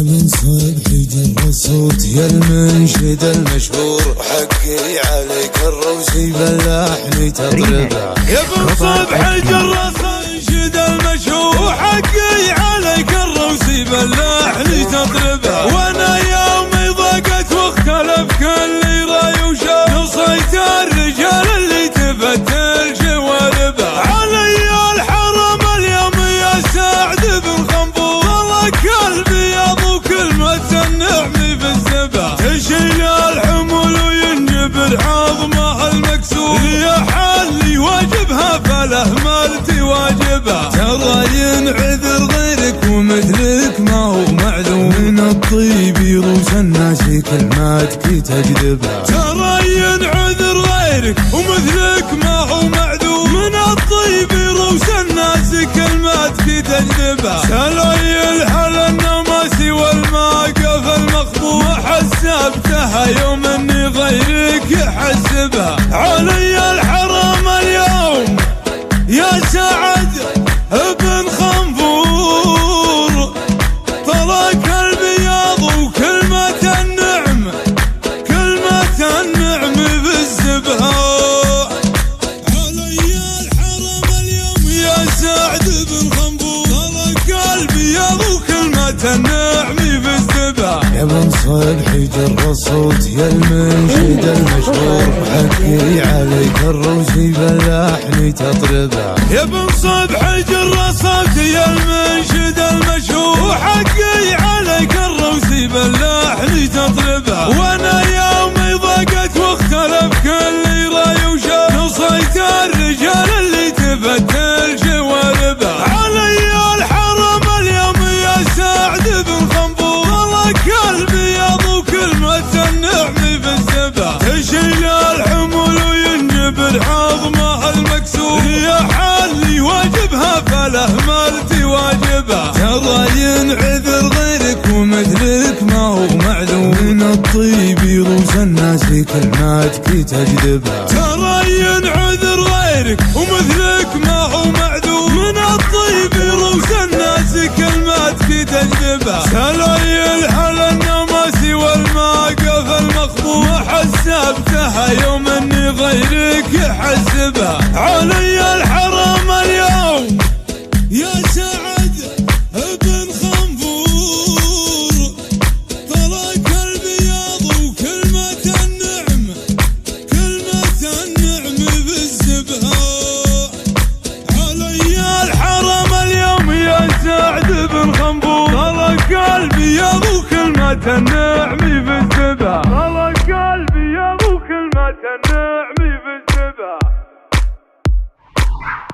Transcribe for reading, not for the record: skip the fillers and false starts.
من صبحي جر صوت يا المنشد المشهور، حقي عليك الروسي باللحن تطربه. يا من صبحي جر المنشد المشهور، حقي عليك الروسي باللحن تطربه. وانا يومي ضاقت واختلف كل راي وشاف، نصيت الرجال اللي تفتل جواربه. علي الحرم اليوم يا سعد بن خنبور، والله قلبي يابو كلمة النعم في الزبا. تشيل الحمول وينجبر عظمه المكسور، يا حالي واجبها فله مرتي واجبه. ترى ينعذر غيرك ومثلك ما هو معذور، من الطيب يروس الناس كلماتك تجذبها. ترى ينعذر غيرك ومثلك ما هو معذور، من الطيب يروس الناس كلماتك تجذبها. سلاي الحل النماسي والماقف المخبور، ما حسبتها يوم اني غيرك يحسبها. علي الحرم اليوم يا سعد ابن خنفور، طلق البياض وكلمة النعم، كلمة النعم في الزبها. علي الحرم اليوم يا سعد بن خنفور، طلق البياض وكلمة النعم في الزبها. يا من صبحي جر صوت يا المنشد المشهور، حقي عليك الروسي باللحن تطربه. يا من صبحي جر صوت يا المنشد المشهور، حقي عليك الروسي باللحن تطربه. وانا يومي ضاقت واختلف كل راي وشاف، نصيت الرجال اللي تفتل جواربه. علي الحرم اليوم يا سعد بن خنبور، والله قلبي يابو كلمة النعم في الزبا. تشيل الحمول وينجبر عظمه المكسور، يا حالي واجبها فله مرتي واجبه. ترى ينعذر غيرك ومثلك ما هو معذور، من الطيب يروس الناس كلماتك تجذبها. ترى ينعذر غيرك ومثلك ما هو معذور، من الطيب يروس الناس كلماتك تجذبها. سلاي الحل النماسي والماقف المخبور، ما حسبتها يوم اني غيرك يحسبها. علي الحرم اليوم يا سعد ابن خنفور، طلق البياض وكلمة النعم، كلمة النعم في الزبها. علي الحرم اليوم يا سعد بن خنفور، طلق البياض وكلمة النعم في الزبها. طلق البياض وكلمة النعم